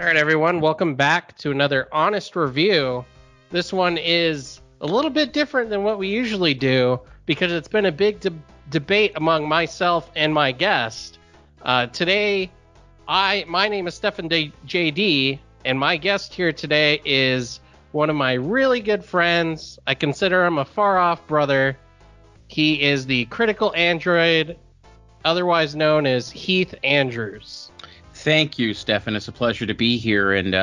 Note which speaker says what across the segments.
Speaker 1: All right, everyone, welcome back to another honest review. This one is a little bit different than what we usually do because it's been a big debate among myself and my guest. Today, my name is Stefan JD, and my guest here today is one of my really good friends. I consider him a far-off brother. He is the Critical Android, otherwise known as Heath Andrews.
Speaker 2: Thank you, Stefan. It's a pleasure to be here. And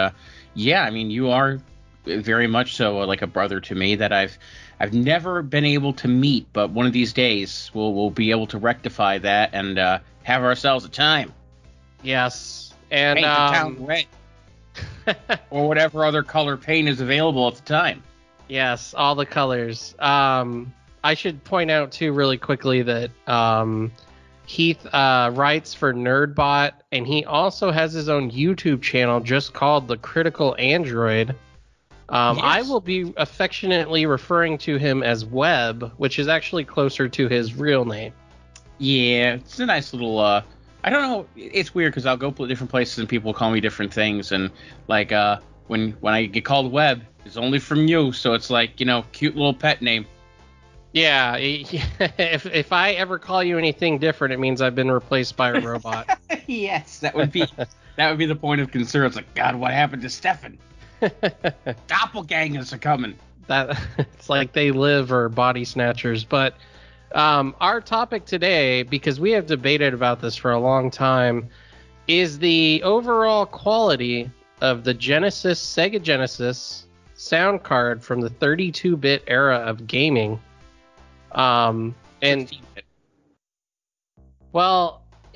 Speaker 2: you are very much so like a brother to me that I've never been able to meet, but one of these days we'll be able to rectify that and have ourselves a time.
Speaker 1: Yes, and
Speaker 2: paint the town red, or whatever other color paint is available at the time.
Speaker 1: Yes, all the colors. I should point out too, really quickly, that Heath writes for Nerdbot, and he also has his own YouTube channel just called The Critical Android. Yes. I will be affectionately referring to him as Webb, which is actually closer to his real name.
Speaker 2: Yeah, it's a nice little, I don't know, it's weird because I'll go to different places and people call me different things, and like when I get called Webb, it's only from you, so it's like, cute little pet name.
Speaker 1: Yeah, if I ever call you anything different, it means I've been replaced by a robot.
Speaker 2: Yes, that would be the point of concern. It's like, God, what happened to Stefan? Doppelgangers are coming.
Speaker 1: It's like they live or body snatchers. But our topic today, because we have debated about this for a long time, is the overall quality of the Sega Genesis sound card from the 32-bit era of gaming. Well,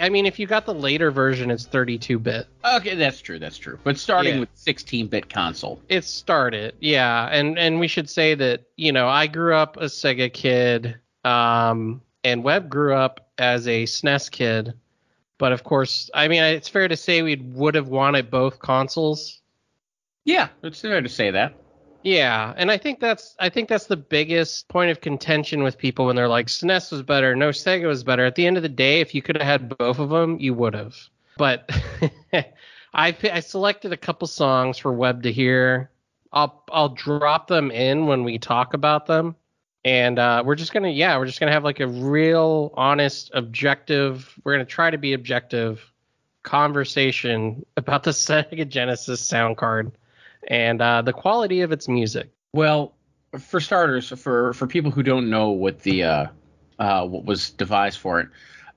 Speaker 1: I mean, if you got the later version, it's 32-bit.
Speaker 2: Okay, that's true. But starting with 16-bit console.
Speaker 1: It started, yeah. And we should say that, I grew up a Sega kid, and Webb grew up as a SNES kid. But of course, I mean, it's fair to say we would have wanted both consoles.
Speaker 2: Yeah, it's fair to say that.
Speaker 1: Yeah, and I think that's the biggest point of contention with people when they're like, SNES was better, no, Sega was better. At the end of the day, if you could have had both of them, you would have. But I selected a couple songs for Webb to hear. I'll drop them in when we talk about them, and we're just gonna have like a real honest, objective. We're gonna try to be objective conversation about the Sega Genesis sound card and the quality of its music.
Speaker 2: Well, for starters, for people who don't know what the what was devised for it,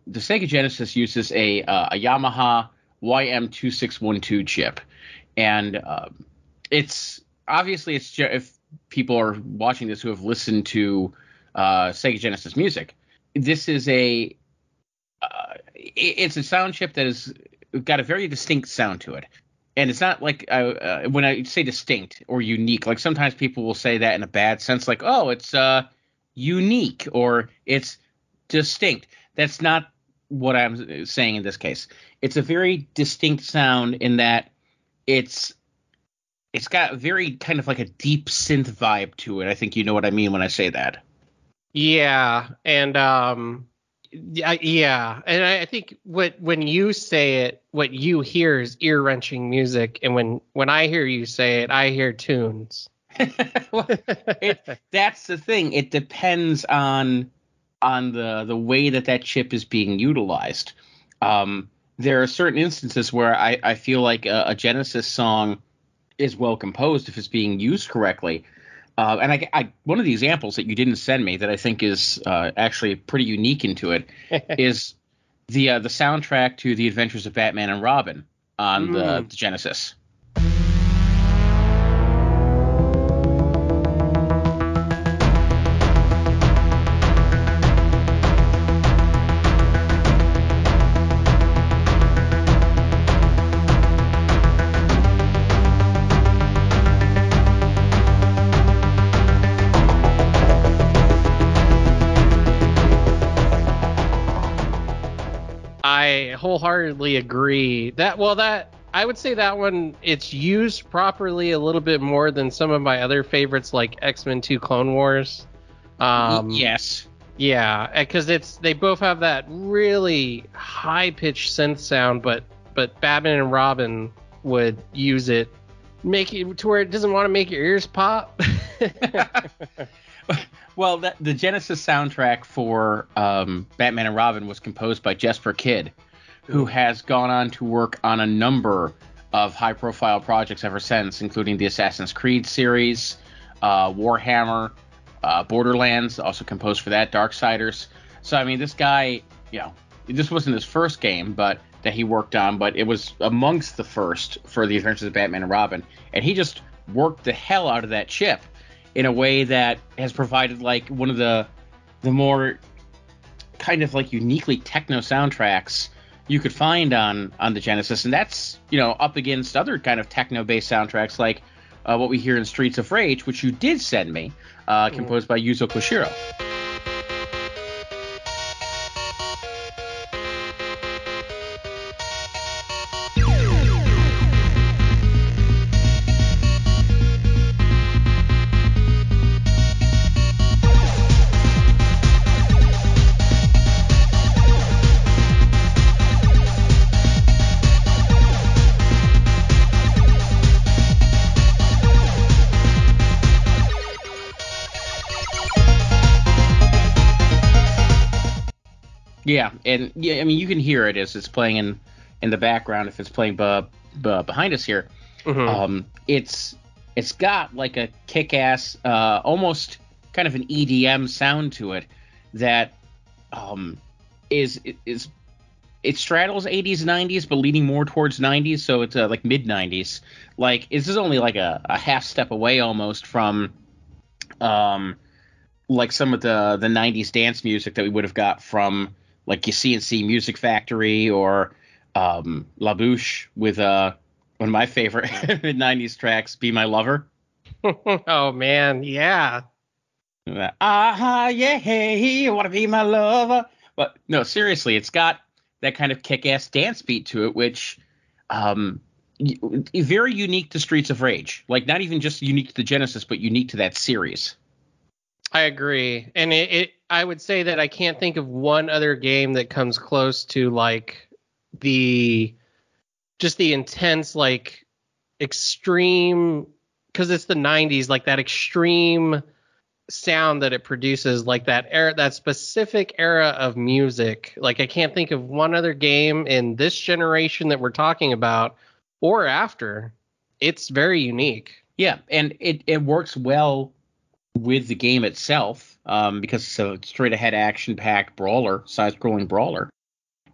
Speaker 2: the Sega Genesis uses a Yamaha YM2612 chip, and it's obviously if people are watching this who have listened to Sega Genesis music, this is it's a sound chip that has got a very distinct sound to it. And it's not like when I say distinct or unique, like sometimes people will say that in a bad sense, like, oh, it's unique or it's distinct. That's not what I'm saying in this case. It's a very distinct sound in that it's got very kind of like a deep synth vibe to it. I think you know what I mean when I say that.
Speaker 1: Yeah, and and I think when you say it, what you hear is ear-wrenching music, and when I hear you say it, I hear tunes.
Speaker 2: Well, that's the thing. It depends on the way that chip is being utilized. There are certain instances where I feel like a Genesis song is well composed if it's being used correctly. And I one of the examples that you didn't send me that I think is actually pretty unique into it is the soundtrack to The Adventures of Batman and Robin on the Genesis.
Speaker 1: I wholeheartedly agree. I would say that one, it's used properly a little bit more than some of my other favorites like X-Men 2 Clone Wars.
Speaker 2: Yes.
Speaker 1: Yeah, because they both have that really high-pitched synth sound, but Batman and Robin would use it, make it to where it doesn't want to make your ears pop.
Speaker 2: Well, the Genesis soundtrack for Batman and Robin was composed by Jesper Kidd, who has gone on to work on a number of high-profile projects ever since, including the Assassin's Creed series, Warhammer, Borderlands, also composed for that, Darksiders. So, I mean, this guy, this wasn't his first game that he worked on, but it was amongst the first for the Adventures of Batman and Robin, and he just worked the hell out of that chip in a way that has provided like one of the more kind of like uniquely techno soundtracks you could find on the Genesis, and that's up against other kind of techno based soundtracks like what we hear in Streets of Rage, which you did send me, composed by Yuzo Koshiro. Yeah, and I mean, you can hear it as it's playing in the background if it's playing behind us here. Mm-hmm. It's got like a kick-ass, almost kind of an EDM sound to it that is it straddles 80s, 90s, but leaning more towards 90s, so it's like mid-90s. Like, this is only like a half step away almost from like some of the 90s dance music that we would have got from like your CNC Music Factory or La Bouche with one of my favorite mid-90s tracks, Be My Lover.
Speaker 1: Oh, man, yeah.
Speaker 2: Yeah, you want to be my lover. But no, seriously, it's got that kind of kick-ass dance beat to it, which very unique to Streets of Rage. Like, not even just unique to the Genesis, but unique to that series.
Speaker 1: I agree. And I would say that I can't think of one other game that comes close to like the intense, like extreme, because it's the 90s, like that extreme sound that it produces, like that specific era of music. Like, I can't think of one other game in this generation that we're talking about or after. It's very unique.
Speaker 2: Yeah, and it works well with the game itself, because it's a straight-ahead action-packed brawler, side-scrolling brawler.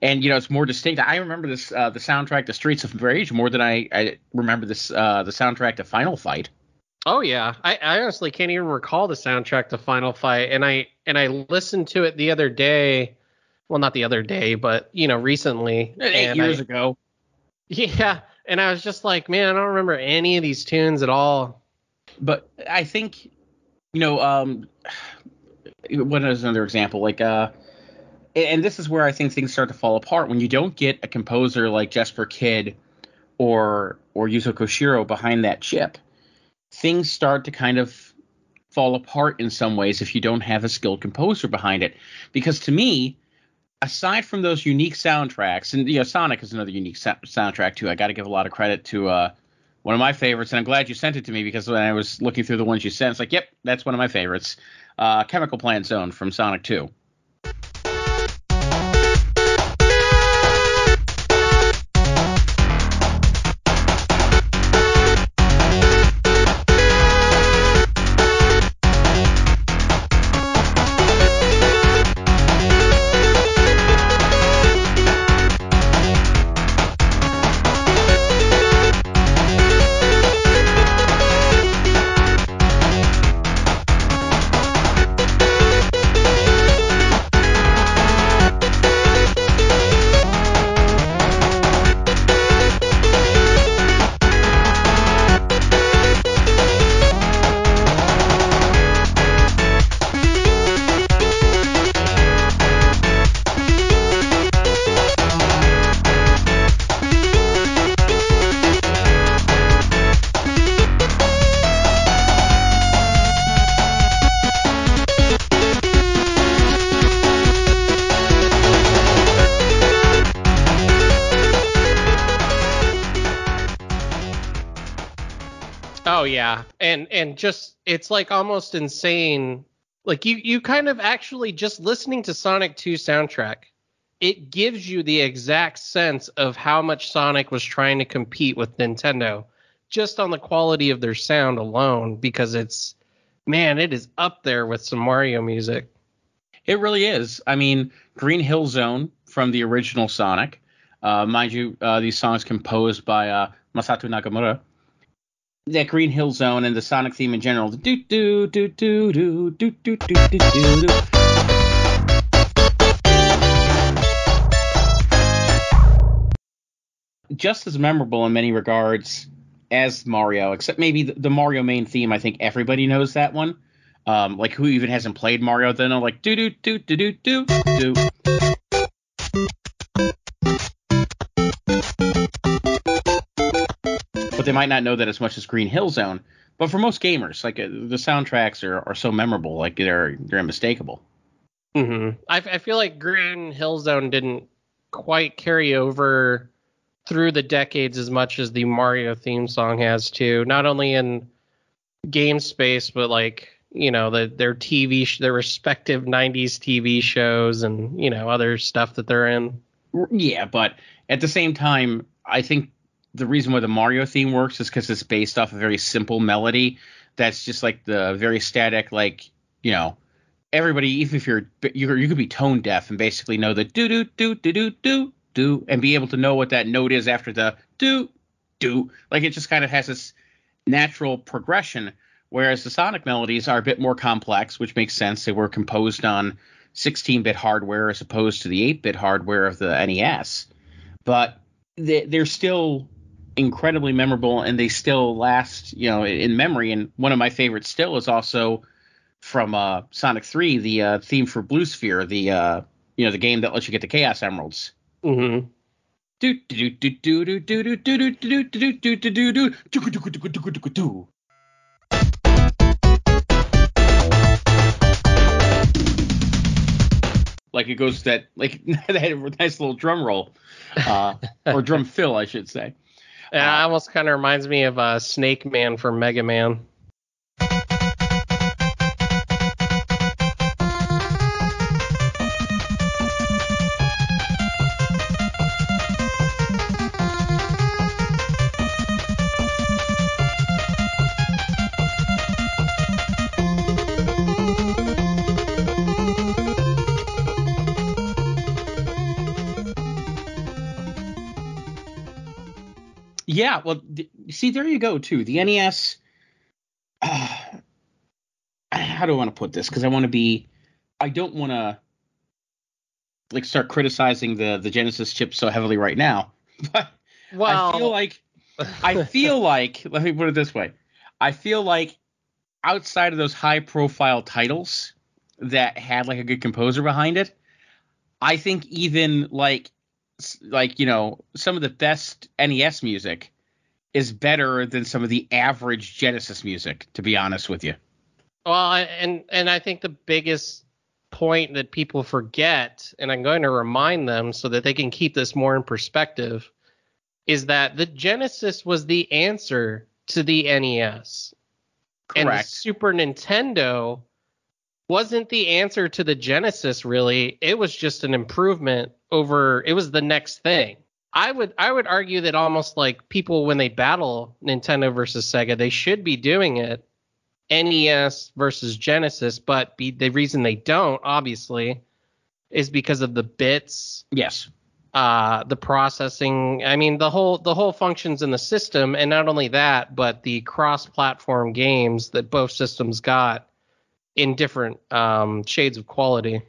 Speaker 2: And, it's more distinct. I remember this the soundtrack to Streets of Rage more than I remember the soundtrack to Final Fight.
Speaker 1: Oh, yeah. I honestly can't even recall the soundtrack to Final Fight. And I listened to it the other day. Well, not the other day, but, recently.
Speaker 2: 8 years ago.
Speaker 1: Yeah. And I was just like, man, I don't remember any of these tunes at all.
Speaker 2: But I think... what is another example? Like, and this is where I think things start to fall apart when you don't get a composer like Jesper Kidd or Yuzo Koshiro behind that chip. Things start to kind of fall apart in some ways if you don't have a skilled composer behind it. Because to me, aside from those unique soundtracks, and Sonic is another unique soundtrack too. I got to give a lot of credit to one of my favorites, and I'm glad you sent it to me, because when I was looking through the ones you sent, it's like, yep, that's one of my favorites. Chemical Plant Zone from Sonic 2.
Speaker 1: Oh yeah, and just it's like almost insane. Like you kind of actually just listening to Sonic 2 soundtrack, it gives you the exact sense of how much Sonic was trying to compete with Nintendo, just on the quality of their sound alone, because it is up there with some Mario music.
Speaker 2: It really is. I mean, Green Hill Zone from the original Sonic, mind you, these songs composed by Masato Nakamura. That Green Hill Zone and the Sonic theme in general, the do do do do do do do do do do. Just as memorable in many regards as Mario, except maybe the Mario main theme. I think everybody knows that one. Like who even hasn't played Mario, then they're like do do do do do do do. But they might not know that as much as Green Hill Zone. But for most gamers, like the soundtracks are so memorable, like they're unmistakable.
Speaker 1: Mm-hmm. I feel like Green Hill Zone didn't quite carry over through the decades as much as the Mario theme song has too. Not only in game space, but like their their respective '90s TV shows and other stuff that they're in.
Speaker 2: Yeah, but at the same time, I think the reason why the Mario theme works is because it's based off a very simple melody that's just like the very static, like, everybody, even if you could be tone deaf and basically know the do do do do do do do and be able to know what that note is after the do do. Like it just kind of has this natural progression, whereas the Sonic melodies are a bit more complex, which makes sense. They were composed on 16-bit hardware as opposed to the 8-bit hardware of the NES. But they're still incredibly memorable, and they still last, in memory. And one of my favorites still is also from Sonic 3, the theme for Blue Sphere, the game that lets you get the Chaos Emeralds.
Speaker 1: Mm-hmm.
Speaker 2: Like it goes that like that nice little drum roll, or drum fill, I should say.
Speaker 1: It almost kind of reminds me of Snake Man from Mega Man.
Speaker 2: Yeah, well, see, there you go, too. The NES, how do I want to put this? Because I don't want to, like, start criticizing the Genesis chip so heavily right now. But
Speaker 1: well,
Speaker 2: I feel like, let me put it this way. I feel like outside of those high-profile titles that had, like, a good composer behind it, I think even, like some of the best NES music is better than some of the average Genesis music, to be honest with you.
Speaker 1: Well, and I think the biggest point that people forget, and I'm going to remind them so that they can keep this more in perspective, is that the Genesis was the answer to the NES.
Speaker 2: Correct.
Speaker 1: And the Super Nintendo wasn't the answer to the Genesis, really. It was just an improvement over, it was the next thing. I would argue that almost like people, when they battle Nintendo versus Sega, they should be doing it NES versus Genesis, but the reason they don't, obviously, is because of the bits.
Speaker 2: Yes.
Speaker 1: The processing. I mean, the whole functions in the system, and not only that, but the cross-platform games that both systems got in different shades of quality.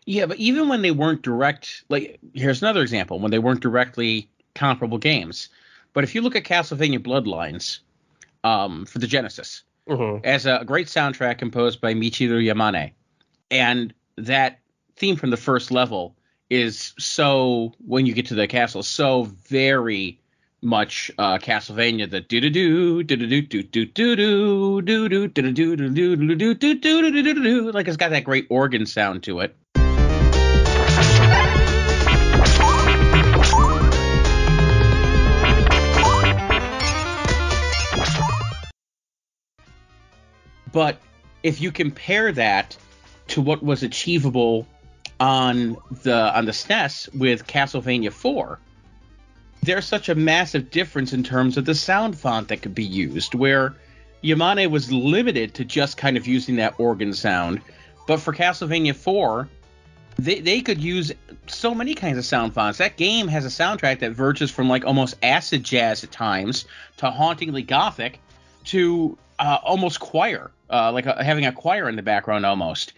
Speaker 2: Yeah, but even when they weren't direct, like, here's another example, when they weren't directly comparable games. But if you look at Castlevania Bloodlines for the Genesis, as a great soundtrack composed by Michiru Yamane, and that theme from the first level is so, when you get to the castle, so very much Castlevania, the do-do-do, do-do-do-do-do-do, do-do-do-do-do-do-do-do-do-do-do-do, like it's got that great organ sound to it. But if you compare that to what was achievable on the SNES with Castlevania 4, there's such a massive difference in terms of the sound font that could be used, where Yamane was limited to just kind of using that organ sound. But for Castlevania 4, they could use so many kinds of sound fonts. That game has a soundtrack that verges from like almost acid jazz at times to hauntingly gothic to almost choir, like having a choir in the background almost.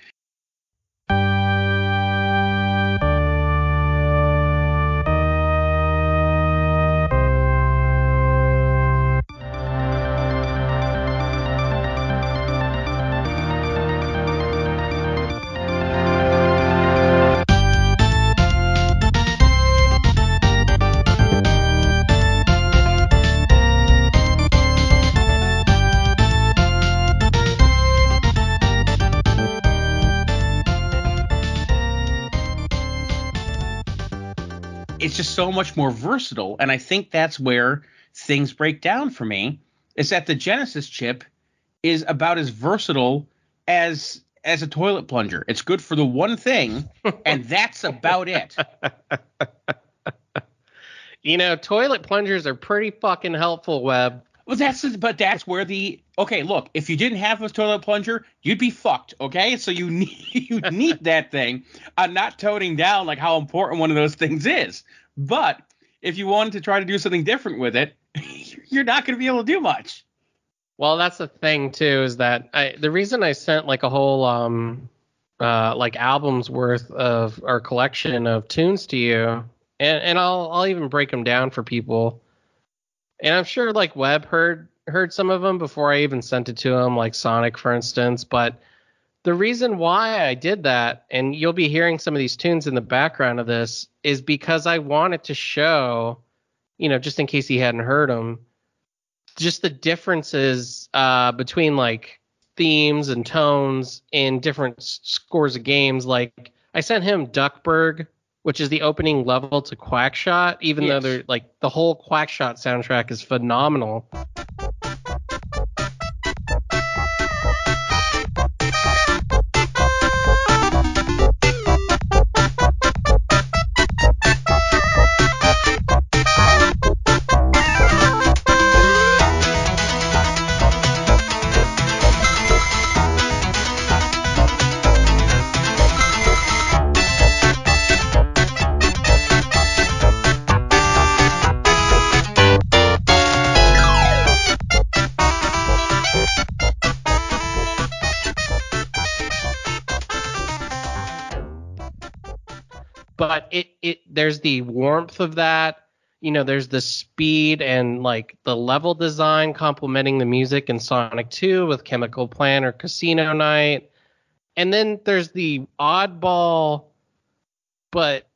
Speaker 2: It's just so much more versatile, and I think that's where things break down for me, is that the Genesis chip is about as versatile as a toilet plunger. It's good for the one thing, and that's about it.
Speaker 1: You know, toilet plungers are pretty fucking helpful, Webb.
Speaker 2: Well, that's where okay, look, if you didn't have a toilet plunger, you'd be fucked, okay? So you need that thing. I'm not toning down like how important one of those things is. But if you wanted to try to do something different with it, you're not going to be able to do much.
Speaker 1: Well, that's the thing too, is that the reason I sent like a whole like album's worth of our collection of tunes to you, and I'll even break them down for people. And I'm sure like Webb heard some of them before I even sent it to him, like Sonic, for instance. But the reason why I did that, and you'll be hearing some of these tunes in the background of this, is because I wanted to show, you know, just in case he hadn't heard them, just the differences between like themes and tones in different scores of games. Like I sent him Duckburg, which is the opening level to QUACKSHOT, even though they're like the whole QUACKSHOT soundtrack is phenomenal. But there's the warmth of that, you know, there's the speed and like the level design complementing the music in Sonic 2 with Chemical Plant or Casino Night. And then there's the oddball, but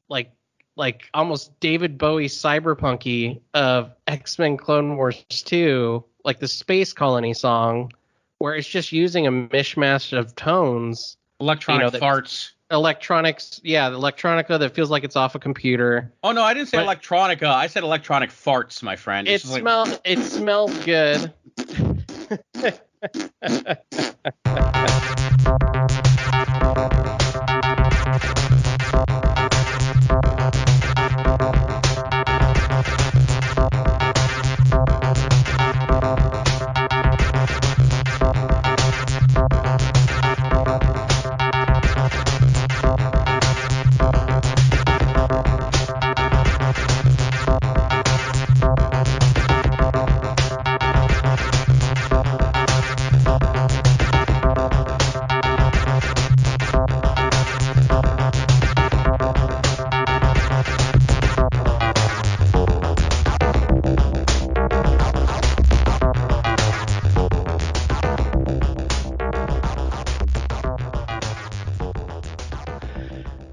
Speaker 1: like almost David Bowie cyberpunky of X-Men Clone Wars 2, like the Space Colony song, where it's just using a mishmash of tones.
Speaker 2: Electronic farts.
Speaker 1: Electronics, yeah, the electronica that feels like it's off a computer.
Speaker 2: Oh no, I didn't say electronica. I said electronic farts, my friend.
Speaker 1: It smells good.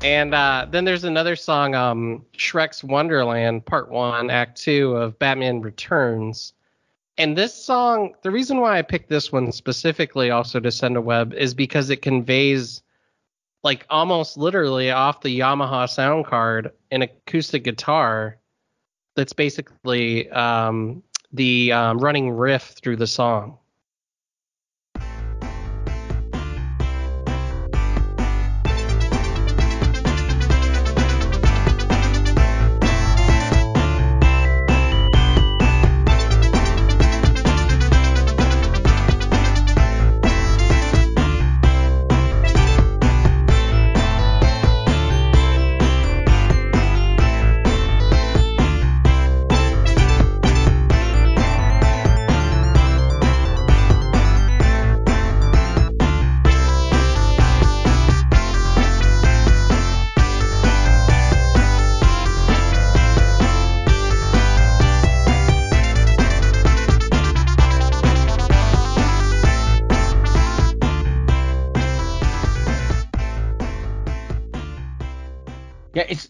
Speaker 1: And then there's another song, Shrek's Wonderland, Part 1, Act 2 of Batman Returns. And this song, the reason why I picked this one specifically also to send to Webb is because it conveys, like almost literally off the Yamaha sound card, an acoustic guitar that's basically the running riff through the song.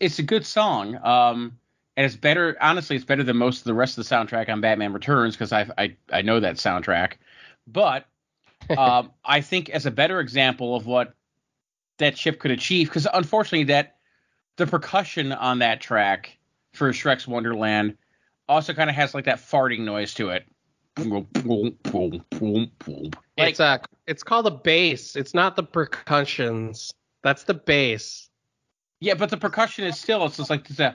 Speaker 2: it's a good song. And it's better. Honestly, it's better than most of the rest of the soundtrack on Batman Returns because I know that soundtrack. But I think as a better example of what that chip could achieve, because unfortunately the percussion on that track for Shrek's Wonderland also kind of has like that farting noise to it.
Speaker 1: Like, it's called a bass. It's not the percussions. That's the bass.
Speaker 2: Yeah, but the percussion is still, it's just like this.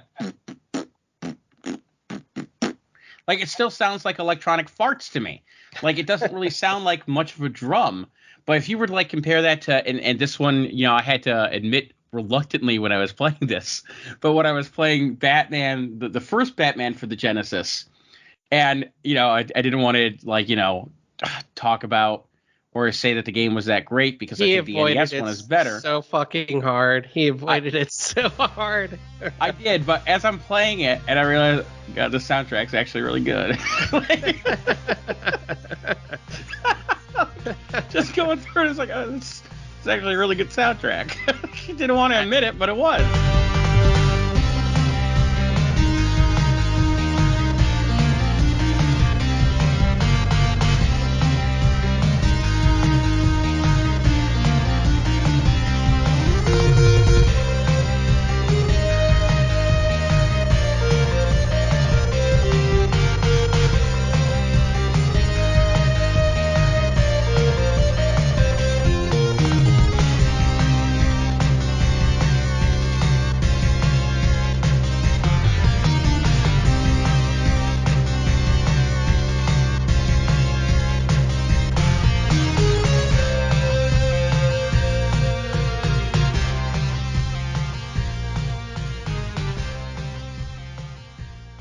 Speaker 2: Like, it still sounds like electronic farts to me. Like, it doesn't really sound like much of a drum. But if you were to, like, compare that to, and this one, you know, I had to admit reluctantly when I was playing this, but when I was playing Batman, the first Batman for the Genesis, and, you know, I didn't want to, like, you know, talk about or say that the game was that great because I think the NES one is better.
Speaker 1: So fucking hard. He avoided it so hard.
Speaker 2: I did, but as I'm playing it, and I realized, God, the soundtrack's actually really good. Just going through it, it's like, oh, it's actually a really good soundtrack. Didn't want to admit it, but it was.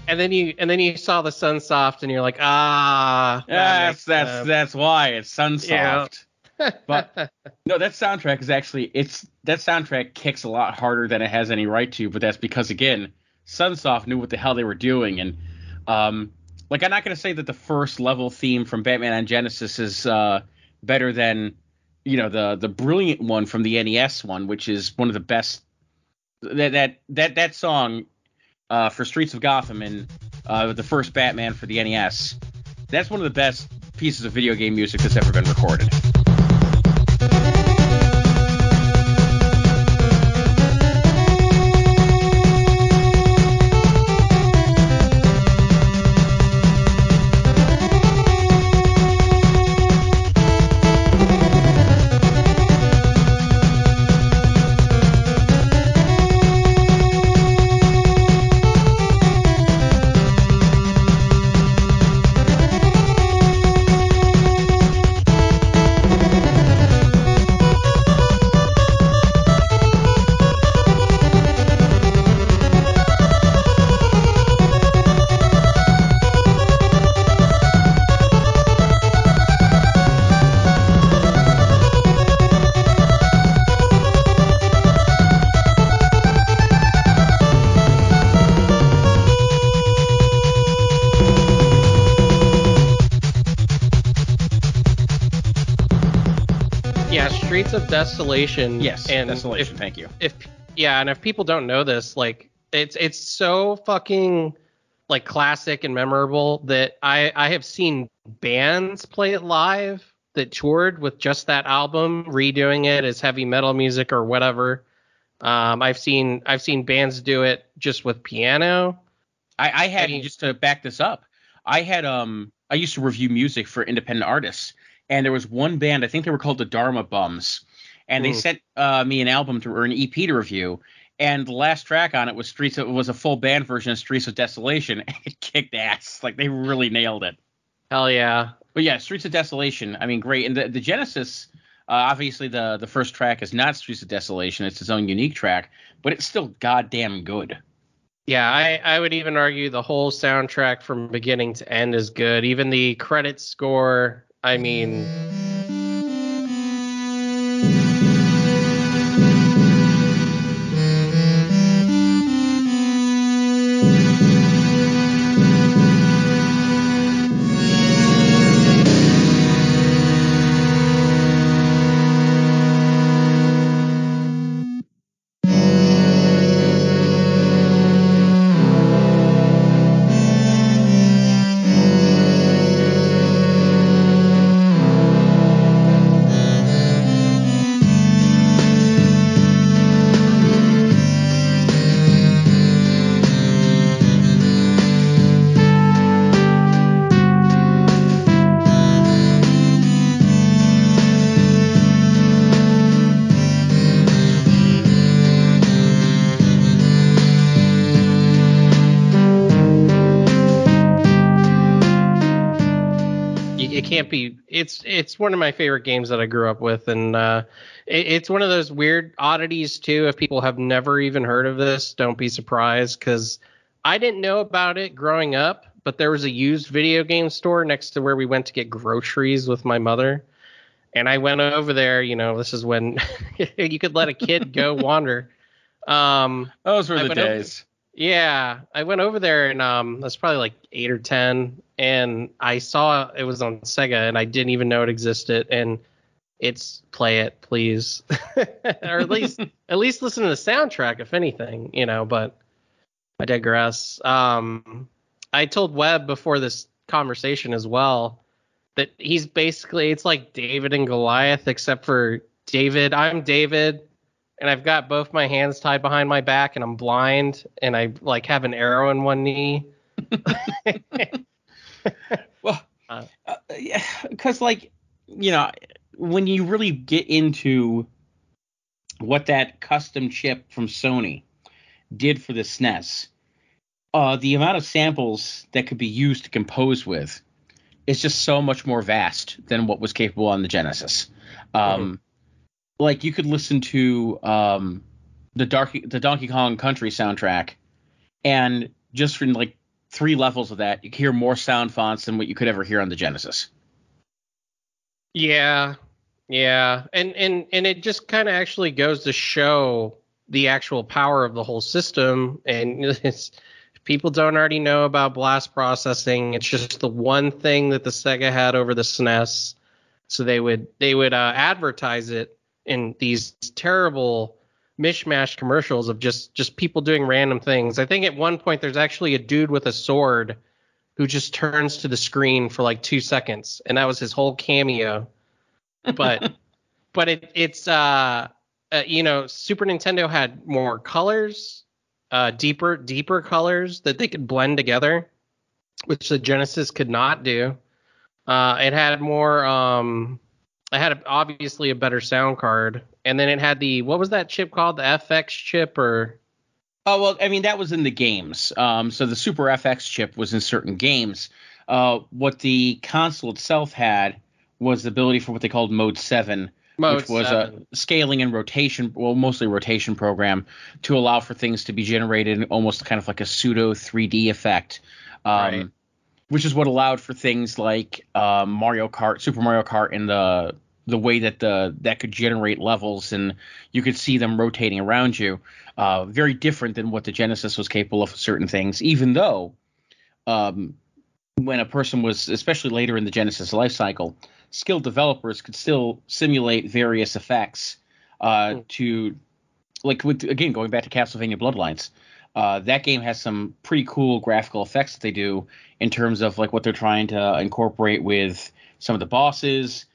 Speaker 1: And then you saw the Sunsoft, and you're like, ah.
Speaker 2: That's why it's Sunsoft.
Speaker 1: Yeah.
Speaker 2: But no, that soundtrack is actually that soundtrack kicks a lot harder than it has any right to. But that's because, again, Sunsoft knew what the hell they were doing, and like, I'm not going to say that the first level theme from Batman on Genesis is better than, you know, the brilliant one from the NES one, which is one of the best. That song. For Streets of Gotham and the first Batman for the NES. That's one of the best pieces of video game music that's ever been recorded.
Speaker 1: Streets of Desolation.
Speaker 2: Yes,
Speaker 1: and
Speaker 2: Desolation. Thank you.
Speaker 1: If people don't know this, like, it's so fucking like classic and memorable that I have seen bands play it live that toured with just that album, redoing it as heavy metal music or whatever. I've seen bands do it just with piano.
Speaker 2: I had, just to back this up, I used to review music for independent artists. And there was one band, I think they were called the Dharma Bums, and they sent me an album or an EP to review. And the last track on it was a full band version of Streets of Desolation. It kicked ass. Like, they really nailed it.
Speaker 1: Hell yeah.
Speaker 2: But yeah, Streets of Desolation, I mean, great. And the Genesis, obviously the first track is not Streets of Desolation. It's its own unique track, but it's still goddamn good.
Speaker 1: Yeah, I would even argue the whole soundtrack from beginning to end is good. Even the credit score, I mean... it can't be. It's one of my favorite games that I grew up with, and it's one of those weird oddities too. If people have never even heard of this, don't be surprised, because I didn't know about it growing up. But there was a used video game store next to where we went to get groceries with my mother. And I went over there, this is when you could let a kid go wander.
Speaker 2: Those were the days.
Speaker 1: I went over there, and I was probably like 8 or 10, and I saw it was on Sega, and I didn't even know it existed. And it's play it, please, or at least listen to the soundtrack, if anything, But I digress. I told Webb before this conversation as well that he's basically, it's like David and Goliath, except for David. I'm David, and I've got both my hands tied behind my back, and I'm blind, and I like have an arrow in one knee.
Speaker 2: Well, yeah, because when you really get into what that custom chip from Sony did for the SNES, the amount of samples that could be used to compose with is just so much more vast than what was capable on the Genesis. Like you could listen to the Donkey Kong Country soundtrack, and just from like 3 levels of that, you could hear more sound fonts than what you could ever hear on the Genesis.
Speaker 1: Yeah, and it just kind of actually goes to show the actual power of the whole system, and people don't already know about blast processing. It's just the one thing that the Sega had over the SNES. So they would advertise it in these terrible mishmash commercials of just people doing random things. I think at one point there's actually a dude with a sword who just turns to the screen for like 2 seconds, and that was his whole cameo. But it's Super Nintendo had more colors. Deeper colors that they could blend together, which the Genesis could not do. It had more. It had obviously a better sound card, and then it had what was that chip called? The FX chip, or?
Speaker 2: Oh well, I mean that was in the games. So the Super FX chip was in certain games. What the console itself had was the ability for what they called Mode 7. Which was a scaling and rotation, well, mostly rotation program to allow for things to be generated in almost kind of like a pseudo 3D effect, right. Which is what allowed for things like Super Mario Kart, and the way that that could generate levels, and you could see them rotating around you. Very different than what the Genesis was capable of certain things, even though when a person was, especially later in the Genesis life cycle, skilled developers could still simulate various effects to, like, again, going back to Castlevania Bloodlines. That game has some pretty cool graphical effects that they do in terms of like what they're trying to incorporate with some of the bosses,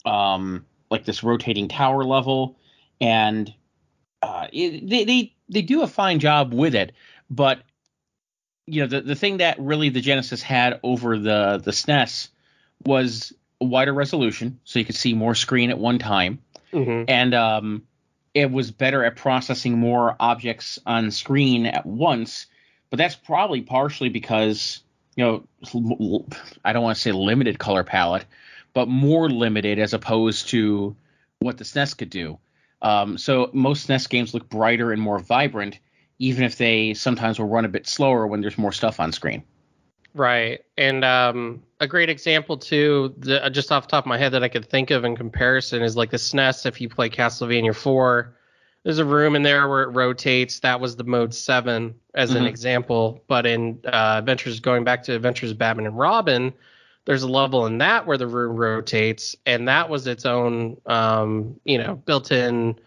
Speaker 2: like this rotating tower level, and they do a fine job with it. But the thing that really the Genesis had over the SNES was a wider resolution, so you could see more screen at one time, and it was better at processing more objects on screen at once. But that's probably partially because, I don't want to say limited color palette, but more limited as opposed to what the SNES could do. So most SNES games look brighter and more vibrant, even if they sometimes will run a bit slower when there's more stuff on screen.
Speaker 1: Right. And a great example, too, just off the top of my head that I could think of in comparison is like the SNES. If you play Castlevania 4, there's a room in there where it rotates. That was the Mode 7 as an example. But in going back to Adventures of Batman and Robin, there's a level in that where the room rotates. And that was its own, built-in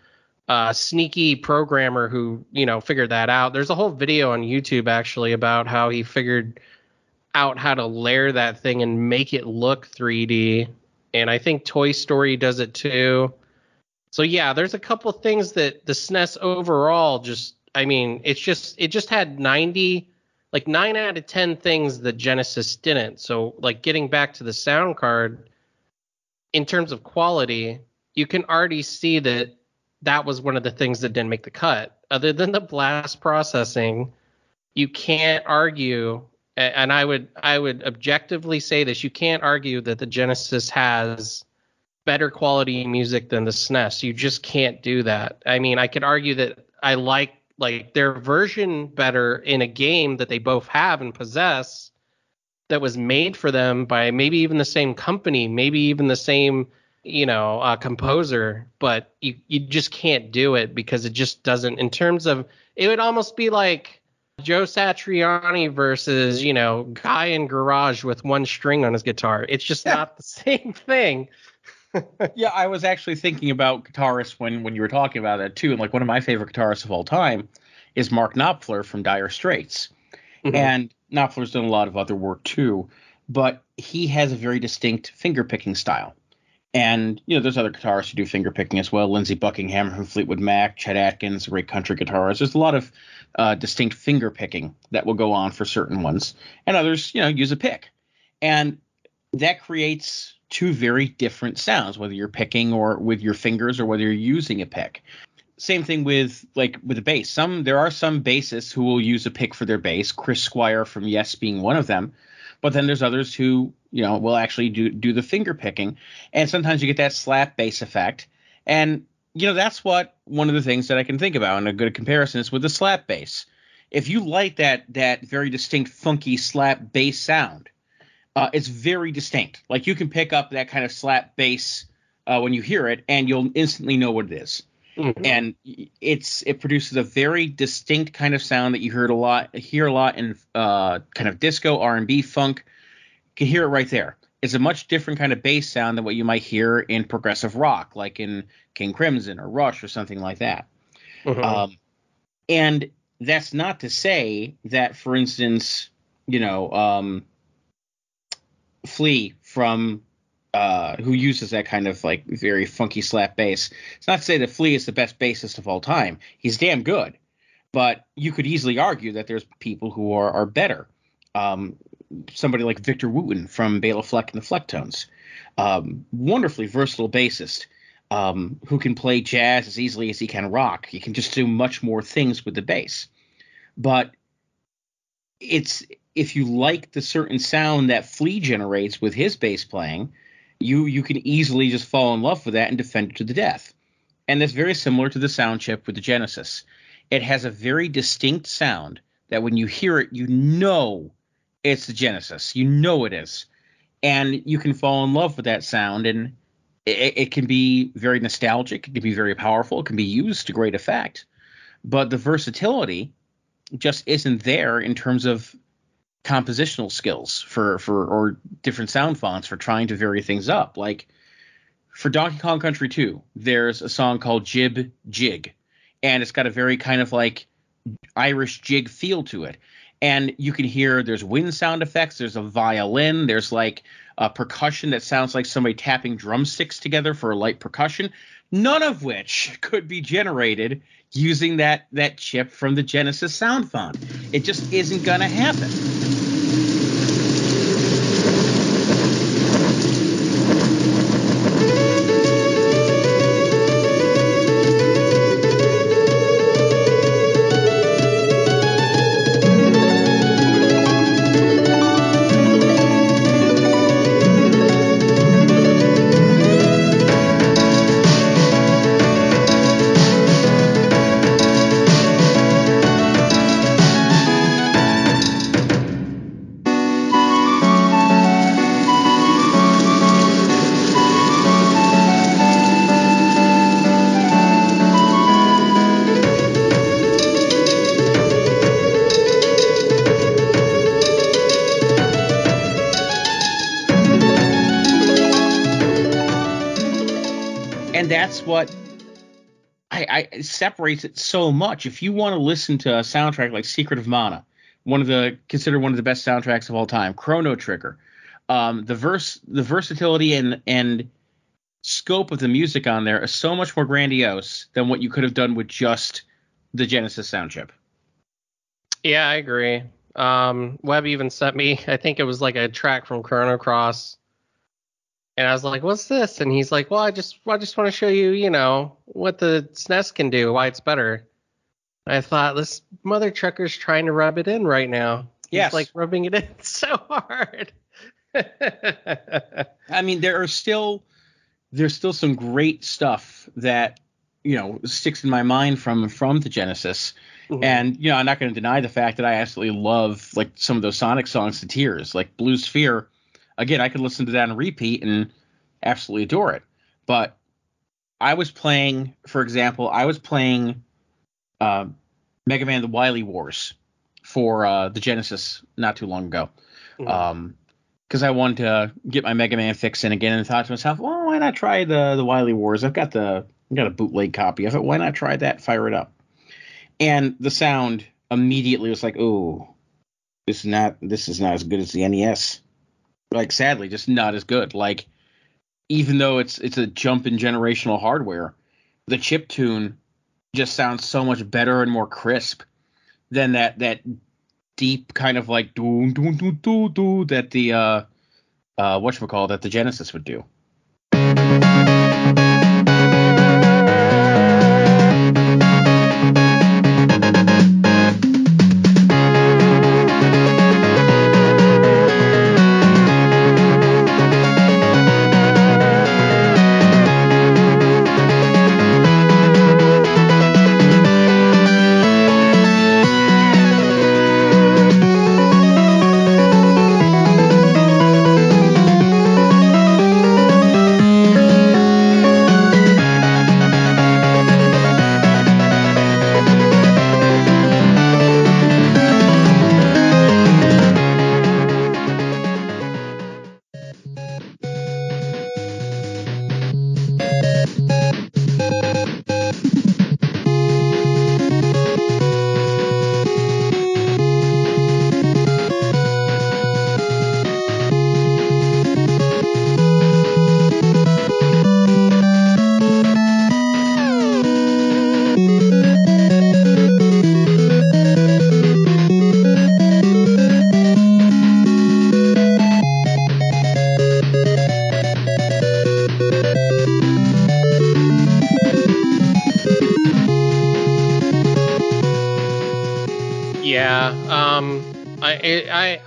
Speaker 1: sneaky programmer who, figured that out. There's a whole video on YouTube, actually, about how he figured out how to layer that thing and make it look 3D. And I think Toy Story does it too. So yeah, there's a couple of things that the SNES overall it just had 9 out of 10 things that Genesis didn't. So like getting back to the sound card, in terms of quality, you can already see that was one of the things that didn't make the cut. Other than the blast processing, you can't argue And I would objectively say this. You can't argue that the Genesis has better quality music than the SNES. You just can't do that. I mean, I could argue that I like their version better in a game that they both have and possess, that was made for them by maybe even the same company, maybe even the same, composer, but you just can't do it because it just doesn't, in terms of, it would almost be like Joe Satriani versus, guy in garage with one string on his guitar. It's just not the same thing.
Speaker 2: Yeah, I was actually thinking about guitarists when you were talking about that too. And like one of my favorite guitarists of all time is Mark Knopfler from Dire Straits. Mm-hmm. And Knopfler's done a lot of other work too, but he has a very distinct finger picking style. And, there's other guitarists who do finger picking as well. Lindsey Buckingham from Fleetwood Mac, Chet Atkins, a great country guitarist. There's a lot of distinct finger picking that will go on for certain ones. And others, use a pick. And that creates two very different sounds, whether you're picking or with your fingers or whether you're using a pick. Same thing with the bass. There are some bassists who will use a pick for their bass, Chris Squire from Yes being one of them. But then there's others who, will actually do the finger picking. And sometimes you get that slap bass effect. And, that's one of the things that I can think about. And a good comparison is with the slap bass. If you like that very distinct funky slap bass sound, it's very distinct. Like you can pick up that kind of slap bass when you hear it, and you'll instantly know what it is. Mm-hmm. And it produces a very distinct kind of sound that you hear a lot in kind of disco, R&B, funk. You can hear it right there. It's a much different kind of bass sound than what you might hear in progressive rock, like in King Crimson or Rush or something like that. Mm-hmm. And that's not to say that, for instance, Flea from who uses that kind of like very funky slap bass. It's not to say that Flea is the best bassist of all time. He's damn good, but you could easily argue that there's people who are better. Somebody like Victor Wooten from Bela Fleck and the Flecktones, wonderfully versatile bassist who can play jazz as easily as he can rock. He can just do much more things with the bass. But if you like the certain sound that Flea generates with his bass playing, you can easily just fall in love with that and defend it to the death. And that's very similar to the sound chip with the Genesis. It has a very distinct sound that when you hear it, it's the Genesis. It is. And you can fall in love with that sound, and it can be very nostalgic. It can be very powerful. It can be used to great effect. But the versatility just isn't there in terms of compositional skills or different sound fonts for trying to vary things up. Like for Donkey Kong Country 2, there's a song called Jib Jig, and it's got a very kind of like Irish jig feel to it. And you can hear there's wind sound effects, there's a violin, there's like a percussion that sounds like somebody tapping drumsticks together for a light percussion, none of which could be generated using that chip from the Genesis sound font. It just isn't going to happen. And that's what I separates it so much. If you want to listen to a soundtrack like Secret of Mana, considered one of the best soundtracks of all time, Chrono Trigger, the versatility and scope of the music on there is so much more grandiose than what you could have done with just the Genesis sound chip.
Speaker 1: Yeah, I agree. Webb even sent me, I think it was like a track from Chrono Cross. And I was like, what's this? And he's like, well, I just want to show you, what the SNES can do, why it's better. I thought, this mother trucker's trying to rub it in right now.
Speaker 2: Yes.
Speaker 1: He's like rubbing it in so hard.
Speaker 2: I mean, there's still some great stuff that, sticks in my mind from the Genesis. Mm-hmm. And, I'm not going to deny the fact that I absolutely love, like, some of those Sonic songs to tears, like Blue Sphere. Again, I could listen to that on repeat and absolutely adore it. But I was playing, for example, Mega Man: The Wily Wars for the Genesis not too long ago. Mm-hmm. Because I wanted to get my Mega Man fix in again, and thought to myself, well, why not try the Wily Wars? I've got a bootleg copy of it. Why not try that? Fire it up. And the sound immediately was like, oh, this is not as good as the NES. Like, sadly, just not as good. Like, even though it's a jump in generational hardware, the chiptune just sounds so much better and more crisp than that deep kind of like doo doo doo doo doo that the that the Genesis would do.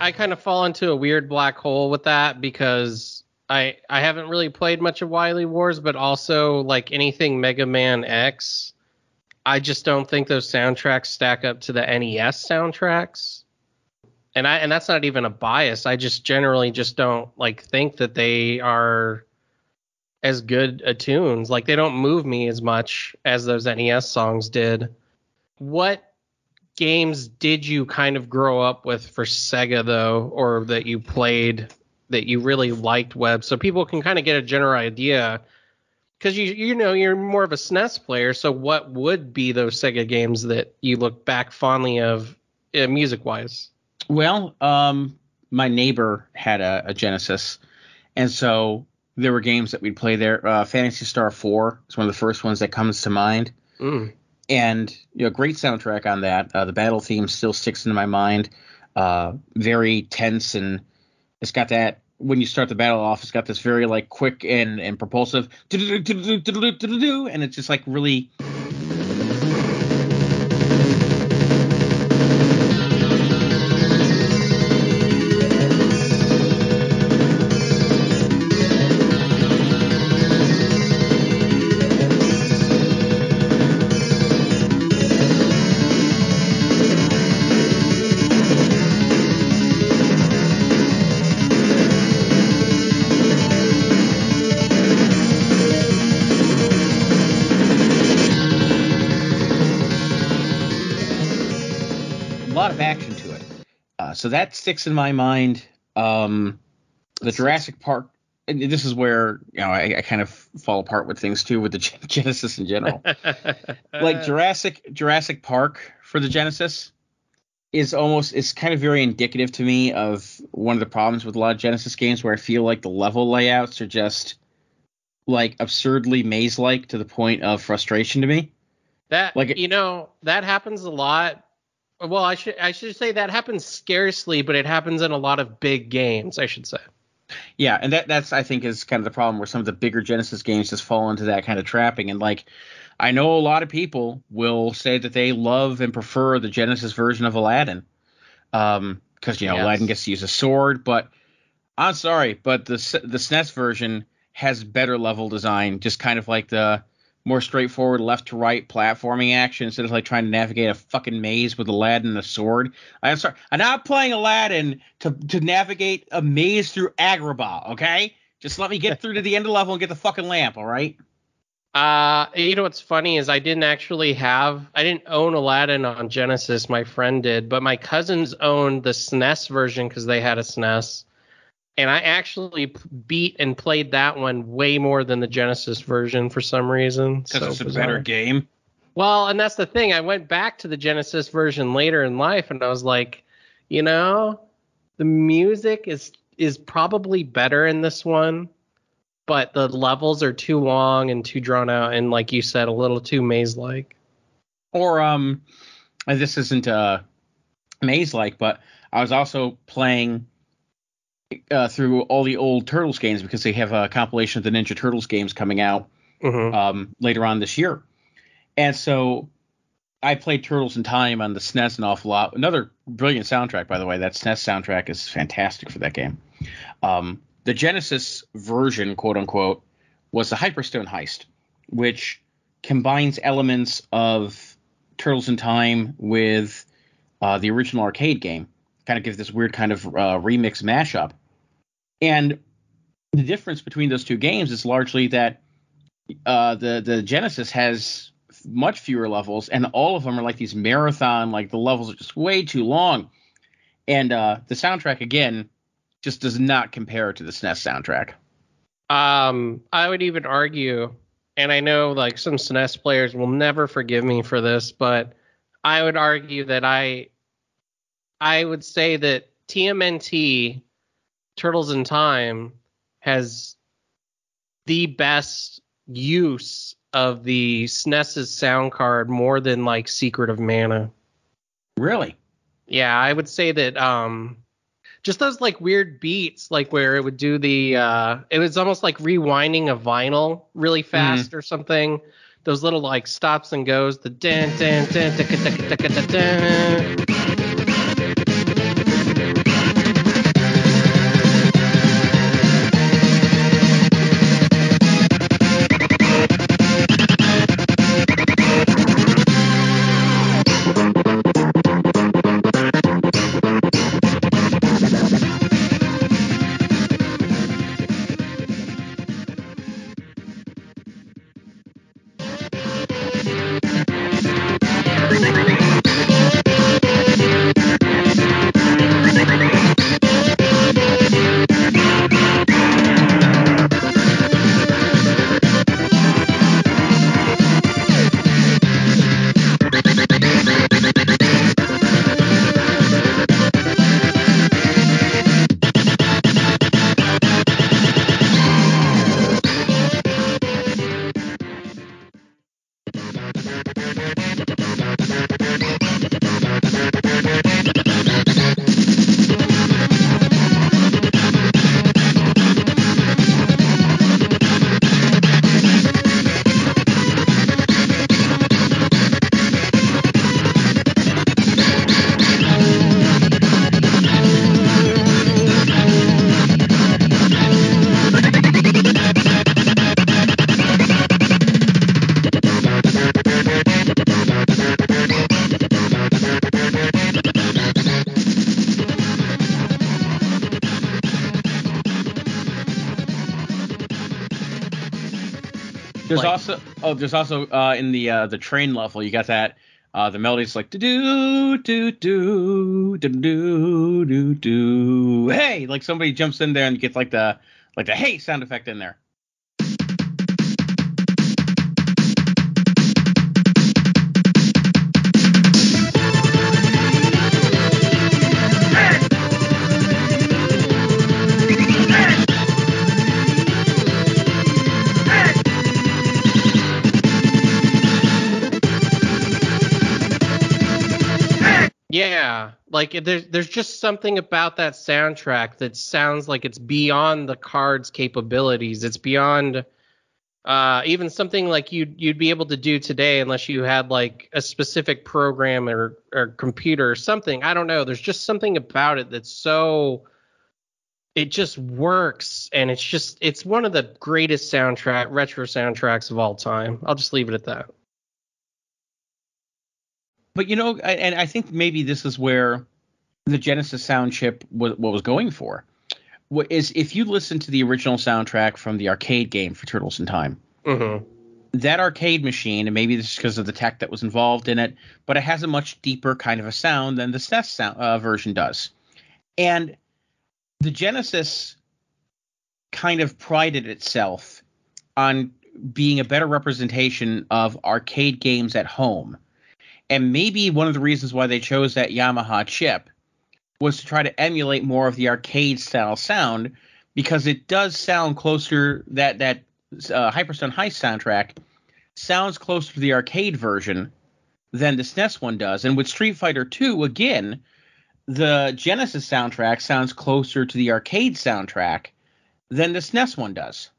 Speaker 1: I kind of fall into a weird black hole with that because I haven't really played much of Wily Wars, but also like anything Mega Man X, I just don't think those soundtracks stack up to the NES soundtracks. And that's not even a bias. I just generally just don't like think that they are as good a tunes. Like, they don't move me as much as those NES songs did. What games did you kind of grow up with for Sega, though, or that you played that you really liked, Webb, so people can kind of get a general idea? Because you're more of a SNES player, so what would be those Sega games that you look back fondly of, music-wise?
Speaker 2: Well, my neighbor had a Genesis, and so there were games that we'd play there. Phantasy Star 4 is one of the first ones that comes to mind. Mm. And, great soundtrack on that. The battle theme still sticks into my mind. Very tense, and it's got that, when you start the battle off, it's got this very, like, quick and propulsive, and it's just, like, really... action to it. So that sticks in my mind. The Jurassic Park, and this is where I kind of fall apart with things too, with the Genesis in general. Like Jurassic Park for the Genesis is kind of very indicative to me of one of the problems with a lot of Genesis games, where I feel like the level layouts are just like absurdly maze-like to the point of frustration to me.
Speaker 1: That, like, that happens a lot. Well, I should say that happens scarcely, but it happens in a lot of big games, I should say.
Speaker 2: Yeah, and that's I think is kind of the problem where some of the bigger Genesis games just fall into that kind of trapping. And like, I know a lot of people will say that they love and prefer the Genesis version of Aladdin, because Aladdin gets to use a sword. But I'm sorry, but the SNES version has better level design, just kind of like the more straightforward left to right platforming action instead of like trying to navigate a fucking maze with Aladdin and a sword. I'm sorry. I'm not playing Aladdin to navigate a maze through Agrabah, okay? Just let me get through to the end of the level and get the fucking lamp, all right?
Speaker 1: What's funny is I didn't own Aladdin on Genesis. My friend did, but my cousins owned the SNES version because they had a SNES. And I actually beat and played that one way more than the Genesis version for some reason.
Speaker 2: Because it's a better game.
Speaker 1: Well, and that's the thing. I went back to the Genesis version later in life, and I was like, the music is probably better in this one, but the levels are too long and too drawn out, and like you said, a little too maze-like.
Speaker 2: Or this isn't maze-like, but I was also playing through all the old Turtles games because they have a compilation of the Ninja Turtles games coming out later on this year. And so I played Turtles in Time on the SNES an awful lot. Another brilliant soundtrack, by the way. That SNES soundtrack is fantastic for that game. The Genesis version, quote unquote, was the Hyperstone Heist, which combines elements of Turtles in Time with the original arcade game. Kind of gives this weird kind of remix mashup. And the difference between those two games is largely that the Genesis has much fewer levels, and all of them are like these marathon, like the levels are just way too long. And the soundtrack, again, just does not compare to the SNES soundtrack.
Speaker 1: I would even argue, and I know like some SNES players will never forgive me for this, but I would argue that I would say that TMNT Turtles in Time has the best use of the SNES's sound card more than like Secret of Mana.
Speaker 2: Really?
Speaker 1: Yeah, I would say that just those like weird beats, like where it would do the it was almost like rewinding a vinyl really fast or something. Those little like stops and goes, the dun dun dun dun dun dun dun. There's also in the train level, you got that the melody's like do do do do do do do. Hey, like somebody jumps in there and gets like the hey sound effect in there. Yeah, Like there's just something about that soundtrack that sounds like it's beyond the card's capabilities. It's beyond even something like you'd be able to do today unless you had like a specific program or computer or something. I don't know. There's just something about it that's so, it just works, and it's one of the greatest retro soundtracks of all time. I'll just leave it at that.
Speaker 2: But and I think maybe this is where the Genesis sound chip what was going for. What is, if you listen to the original soundtrack from the arcade game for Turtles in Time, that arcade machine, and maybe this is because of the tech that was involved in it, but it has a much deeper kind of a sound than the SNES version does. And the Genesis kind of prided itself on being a better representation of arcade games at home. And maybe one of the reasons why they chose that Yamaha chip was to try to emulate more of the arcade style sound, because it does sound closer, that Hyperstone Heist soundtrack sounds closer to the arcade version than the SNES one does. And with Street Fighter 2, again, the Genesis soundtrack sounds closer to the arcade soundtrack than the SNES one does.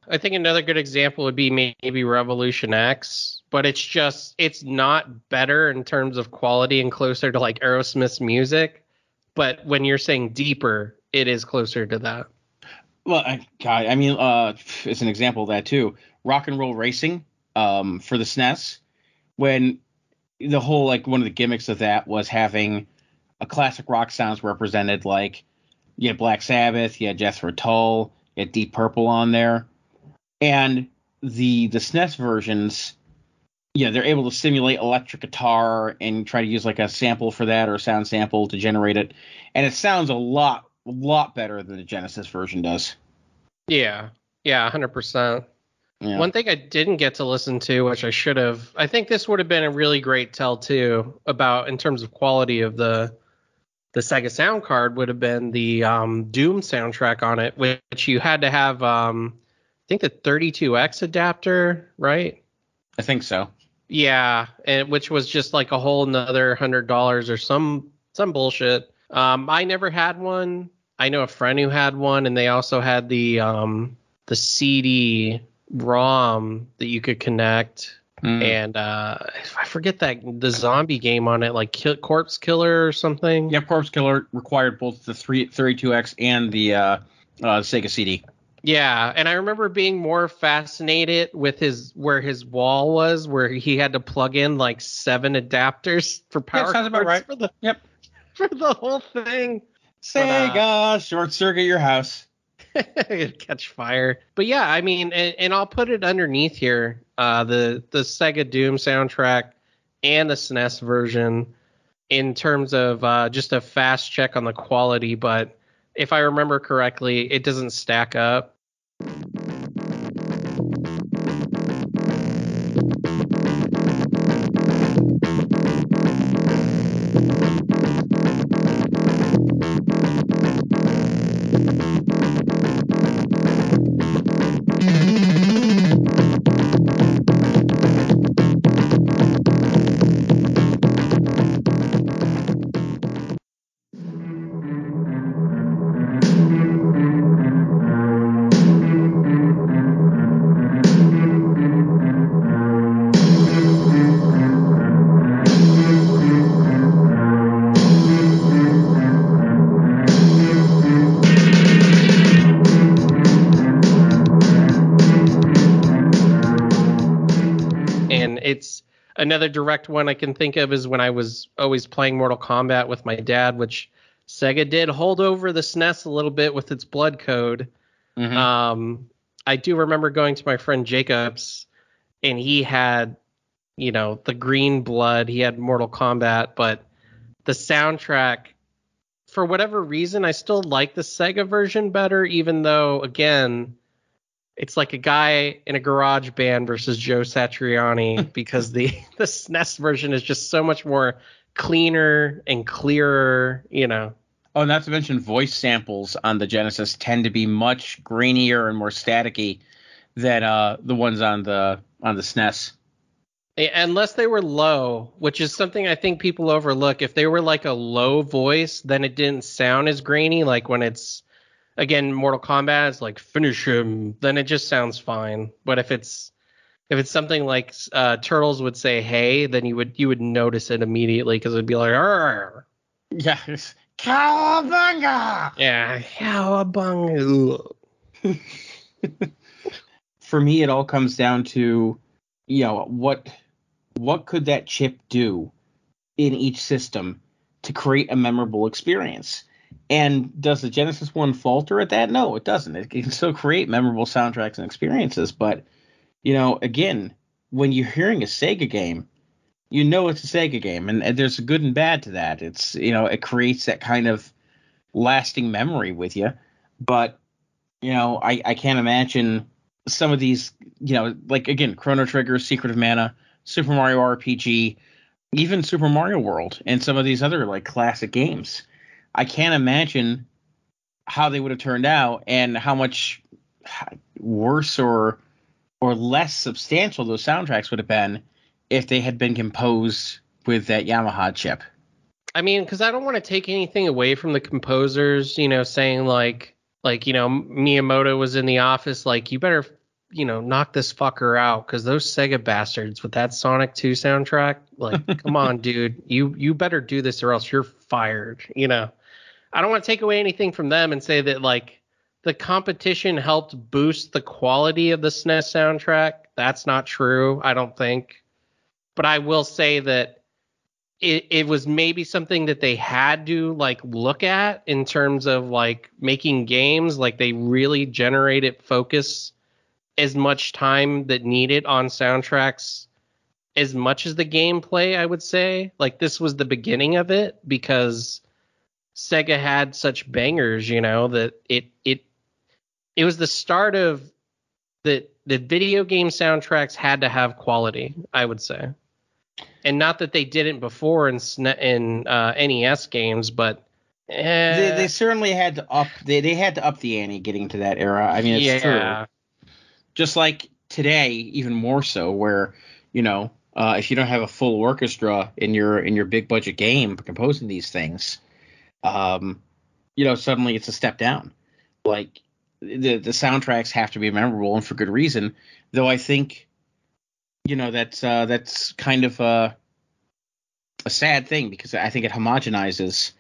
Speaker 1: I think another good example would be maybe Revolution X, but it's not better in terms of quality and closer to like Aerosmith's music. But when you're saying deeper, it is closer to that.
Speaker 2: Well, as an example of that too, Rock and Roll Racing for the SNES, when the whole, like, one of the gimmicks of that was having a classic rock sounds represented, like you had Black Sabbath, you had Jethro Tull, you had Deep Purple on there. And the SNES versions, they're able to simulate electric guitar and try to use like a sample for that, or a sound sample to generate it. And it sounds a lot better than the Genesis version does.
Speaker 1: Yeah, 100%.
Speaker 2: Yeah.
Speaker 1: One thing I didn't get to listen to, which I should have, I think this would have been a really great tell too about in terms of quality of the Sega sound card, would have been the Doom soundtrack on it, which you had to have I think the 32X adapter, right?
Speaker 2: I think so.
Speaker 1: Yeah, and which was just like a whole nother $100 or some bullshit. I never had one. I know a friend who had one, and they also had the CD ROM that you could connect. And I forget the zombie game on it, like Corpse Killer or something.
Speaker 2: Yeah, Corpse Killer required both the 32X and the Sega CD.
Speaker 1: Yeah, and I remember being more fascinated with where his wall was, where he had to plug in like 7 adapters for power
Speaker 2: sounds about right.
Speaker 1: for the whole thing.
Speaker 2: Sega, short circuit your house.
Speaker 1: Catch fire. But yeah, I mean, and I'll put it underneath here, the Sega Doom soundtrack and the SNES version in terms of just a fast check on the quality. But if I remember correctly, it doesn't stack up. Another direct one I can think of is when I was always playing Mortal Kombat with my dad, which Sega did hold over the SNES a little bit with its blood code. I do remember going to my friend Jacob's, and he had, the green blood. He had Mortal Kombat, but the soundtrack, for whatever reason, I still like the Sega version better, even though, again, it's like a guy in a garage band versus Joe Satriani, because the SNES version is just so much more cleaner and clearer,
Speaker 2: Oh, not to mention voice samples on the Genesis tend to be much grainier and more staticky than the ones on the SNES.
Speaker 1: Unless they were low, which is something I think people overlook. If they were like a low voice, then it didn't sound as grainy. Like when it's, again, Mortal Kombat, it's like finish him, then it just sounds fine. But if it's something like Turtles would say hey, then you would notice it immediately because it'd be like, arr.
Speaker 2: Yeah. Cowabunga!
Speaker 1: Yeah, cowabunga.
Speaker 2: For me, it all comes down to, what could that chip do in each system to create a memorable experience? And does the Genesis one falter at that? No, it doesn't. It can still create memorable soundtracks and experiences. But, again, when you're hearing a Sega game, it's a Sega game. And there's a good and bad to that. It's, it creates that kind of lasting memory with you. But, I can't imagine some of these, like, again, Chrono Trigger, Secret of Mana, Super Mario RPG, even Super Mario World, and some of these other, like, classic games. I can't imagine how they would have turned out and how much worse or less substantial those soundtracks would have been if they had been composed with that Yamaha chip.
Speaker 1: I mean, because I don't want to take anything away from the composers, saying like, Miyamoto was in the office, like, you better, knock this fucker out, because those Sega bastards with that Sonic 2 soundtrack, like, come on, dude, you better do this or else you're fired, I don't want to take away anything from them and say that, like, the competition helped boost the quality of the SNES soundtrack. That's not true, I don't think. But I will say that it was maybe something that they had to, like, look at in terms of, like, making games. Like, they really generated focus as much time that needed on soundtracks as much as the gameplay, I would say. Like, this was the beginning of it because Sega had such bangers, that it was the start of the video game soundtracks had to have quality, I would say. And not that they didn't before in NES games, but
Speaker 2: they certainly had to up. They had to up the ante getting to that era. I mean, it's true. Just like today, even more so, where if you don't have a full orchestra in your big budget game for composing these things, suddenly it's a step down. Like the soundtracks have to be memorable and for good reason. Though I think, that's kind of a sad thing because I think it homogenizes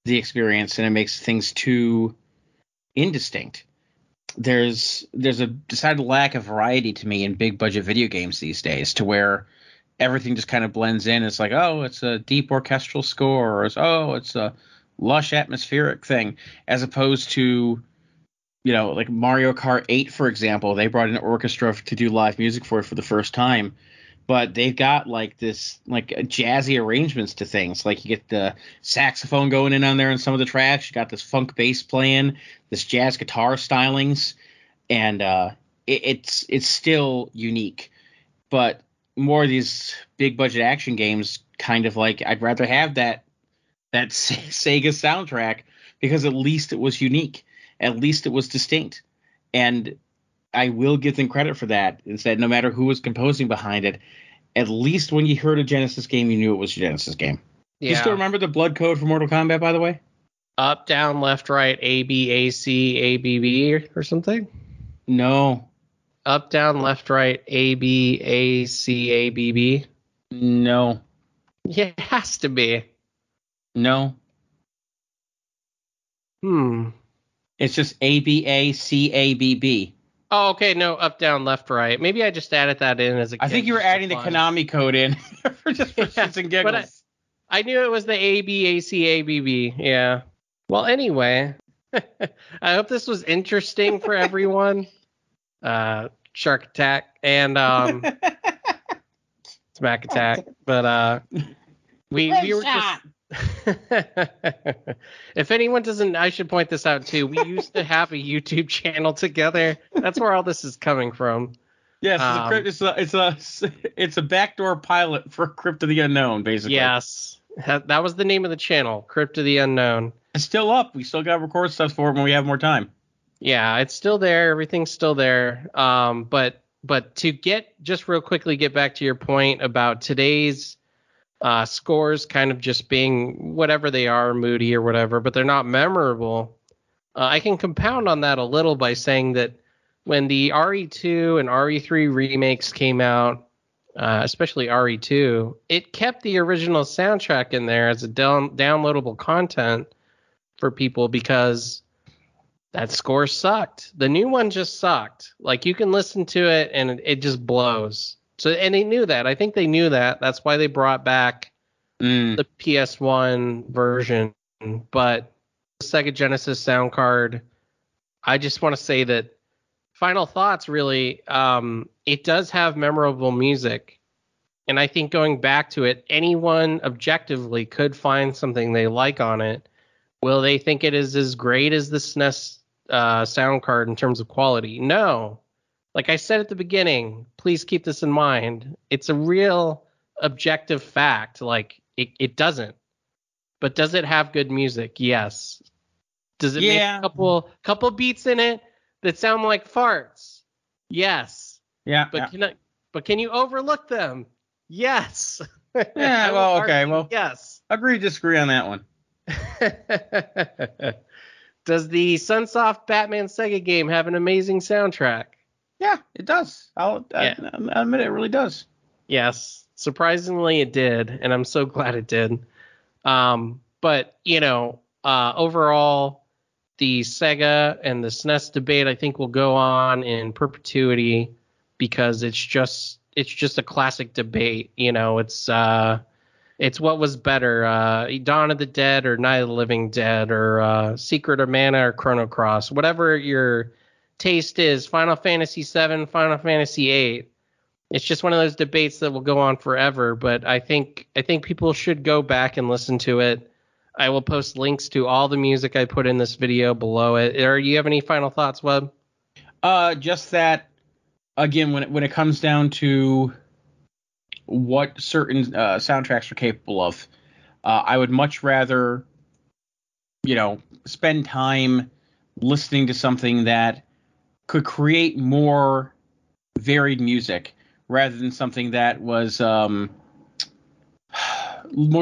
Speaker 2: the experience and it makes things too indistinct. There's a decided lack of variety to me in big budget video games these days, to where everything just kind of blends in. It's like, oh, it's a deep orchestral score, or it's a lush atmospheric thing, as opposed to, like Mario Kart 8, for example. They brought in an orchestra to do live music for the first time, but they've got like this like jazzy arrangements to things. Like you get the saxophone going in on there in some of the tracks. You got this funk bass playing, this jazz guitar stylings, and it's still unique. But more of these big budget action games, kind of like, I'd rather have that Sega soundtrack because at least it was unique. At least it was distinct. And I will give them credit for that, is that no matter who was composing behind it, at least when you heard a Genesis game, you knew it was a Genesis game. Yeah. Do you still remember the blood code for Mortal Kombat, by the way?
Speaker 1: Up, down, left, right, A, B, A, C, A, B, B, or something?
Speaker 2: No.
Speaker 1: Up, down, left, right, A, B, A, C, A, B, B?
Speaker 2: No.
Speaker 1: Yeah, it has to be.
Speaker 2: No. It's just A, B, A, C, A, B, B.
Speaker 1: Oh, okay. No, up, down, left, right. Maybe I just added that in as a
Speaker 2: I think you were adding the Konami code in for shits and giggles.
Speaker 1: But I knew it was the A, B, A, C, A, B, B. Yeah. Well, anyway, I hope this was interesting for everyone. Shark Attack and Smack Attack. But we were just... If anyone doesn't, I should point this out too. We used to have a YouTube channel together. That's where all this is coming from.
Speaker 2: Yes, it's a backdoor pilot for Crypt of the Unknown, basically.
Speaker 1: Yes, that was the name of the channel, Crypt of the Unknown.
Speaker 2: It's still up. We still got to record stuff for it when we have more time.
Speaker 1: Yeah, it's still there. Everything's still there. But But to just real quickly get back to your point about today's scores kind of just being whatever they are, moody or whatever, but they're not memorable. I can compound on that a little by saying that when the RE2 and RE3 remakes came out, especially RE2, it kept the original soundtrack in there as a downloadable content for people because that score sucked. The new one just sucked. Like, you can listen to it and it just blows. So, and they knew that. I think they knew that. That's why they brought back the PS1 version. But the Sega Genesis sound card, I just want to say that final thoughts, really, it does have memorable music. And I think going back to it, anyone objectively could find something they like on it. Will they think it is as great as the SNES sound card in terms of quality? No. Like I said at the beginning, please keep this in mind. It's a real objective fact. Like, it doesn't. But does it have good music? Yes. Does it make a couple beats in it that sound like farts? Yes.
Speaker 2: Yeah.
Speaker 1: But can you overlook them? Yes.
Speaker 2: Yeah, well, okay. Well,
Speaker 1: yes.
Speaker 2: Agree, disagree on that one.
Speaker 1: Does the Sunsoft Batman Sega game have an amazing soundtrack?
Speaker 2: Yeah, it does. I'll admit it really does.
Speaker 1: Yes. Surprisingly, it did, and I'm so glad it did. But, overall, the Sega and the SNES debate, I think, will go on in perpetuity because it's just a classic debate. It's what was better, Dawn of the Dead or Night of the Living Dead or Secret of Mana or Chrono Cross, whatever your taste is. Final Fantasy VII, Final Fantasy VIII. It's just one of those debates that will go on forever. But I think people should go back and listen to it. I will post links to all the music I put in this video below it. Or do you have any final thoughts, Webb?
Speaker 2: Just that, again, when it comes down to what certain soundtracks are capable of, I would much rather, spend time listening to something that could create more varied music rather than something that was more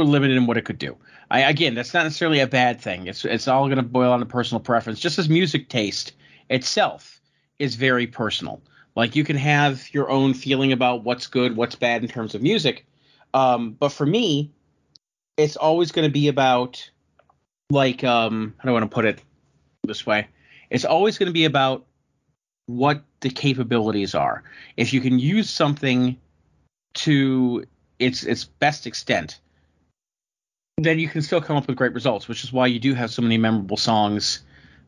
Speaker 2: limited in what it could do. Again, that's not necessarily a bad thing. It's all going to boil down to personal preference, just as music taste itself is very personal. Like, you can have your own feeling about what's good, what's bad in terms of music. But for me, it's always going to be about, like, how do I want to put it this way? It's always going to be about what the capabilities are. If you can use something to its best extent, then you can still come up with great results, which is why you do have so many memorable songs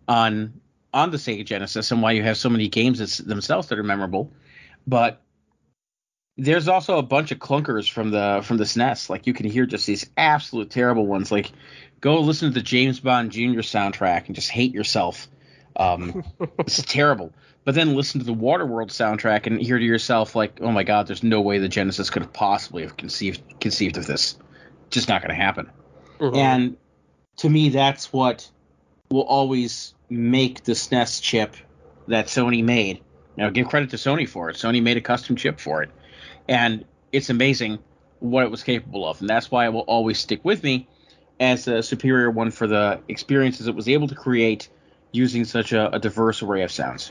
Speaker 2: on the Sega Genesis and why you have so many games themselves that are memorable. But there's also a bunch of clunkers from the SNES. Like, you can hear just these absolute terrible ones. Like, go listen to the James Bond Jr. soundtrack and just hate yourself. It's terrible. But then listen to the Waterworld soundtrack and hear to yourself, like, oh my God, there's no way the Genesis could have possibly have conceived of this. Just not going to happen. Mm-hmm. And to me, that's what will always make the SNES chip that Sony made. Now, give credit to Sony for it. Sony made a custom chip for it. And it's amazing what it was capable of. And that's why it will always stick with me as a superior one for the experiences it was able to create using such a diverse array of sounds.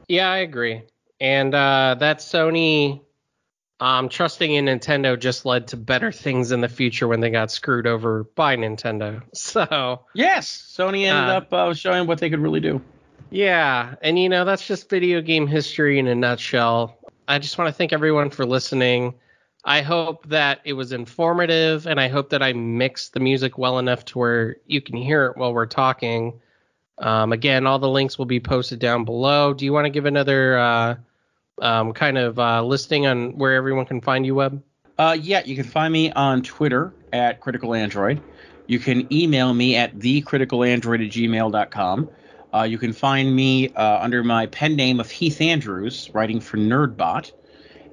Speaker 1: Yeah, I agree. And that Sony trusting in Nintendo just led to better things in the future when they got screwed over by Nintendo. So
Speaker 2: yes, Sony ended up showing what they could really do.
Speaker 1: Yeah, and that's just video game history in a nutshell. I just want to thank everyone for listening. I hope that it was informative, and I hope that I mixed the music well enough to where you can hear it while we're talking. Again, all the links will be posted down below. Do you want to give another listing on where everyone can find you, Webb?
Speaker 2: Yeah, you can find me on Twitter at Critical Android. You can email me at thecriticalandroid@gmail.com. You can find me under my pen name of Heath Andrews, writing for Nerdbot.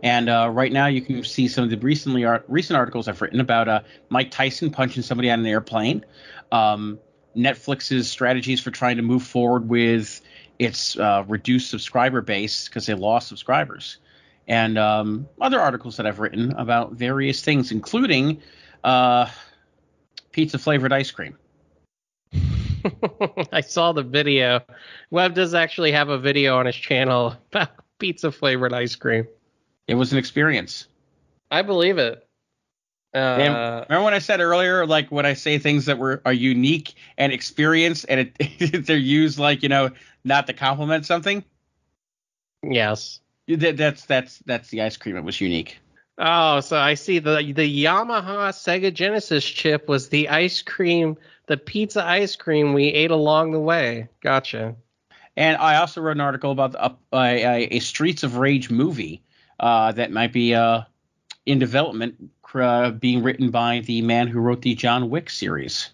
Speaker 2: And right now you can see some of the recent articles I've written about Mike Tyson punching somebody on an airplane, Netflix's strategies for trying to move forward with its reduced subscriber base because they lost subscribers, and other articles that I've written about various things, including pizza-flavored ice cream.
Speaker 1: I saw the video. Webb does actually have a video on his channel about pizza-flavored ice cream.
Speaker 2: It was an experience.
Speaker 1: I believe it.
Speaker 2: And remember when I said earlier, like when I say things that are unique and experienced, and they're used like, not to compliment something?
Speaker 1: Yes.
Speaker 2: That's the ice cream. It was unique.
Speaker 1: Oh, so I see the Yamaha Sega Genesis chip was the ice cream, the pizza ice cream we ate along the way. Gotcha.
Speaker 2: And I also wrote an article about a Streets of Rage movie that might be in development, being written by the man who wrote the John Wick series.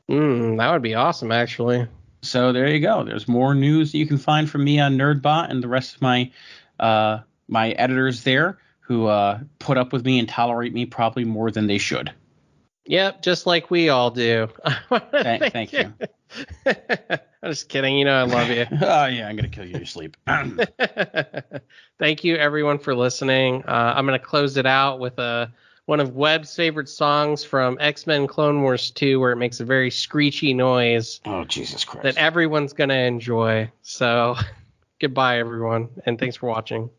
Speaker 1: That would be awesome, actually.
Speaker 2: So there you go. There's more news that you can find from me on Nerdbot and the rest of my editors there, who put up with me and tolerate me probably more than they should.
Speaker 1: Yep, just like we all do.
Speaker 2: Thank you.
Speaker 1: I'm just kidding. I love you.
Speaker 2: Oh, yeah, I'm going to kill you to sleep.
Speaker 1: Thank you, everyone, for listening. I'm going to close it out with one of Webb's favorite songs from X-Men Clone Wars 2, where it makes a very screechy noise.
Speaker 2: Oh, Jesus Christ.
Speaker 1: That everyone's going to enjoy. So goodbye, everyone, and thanks for watching.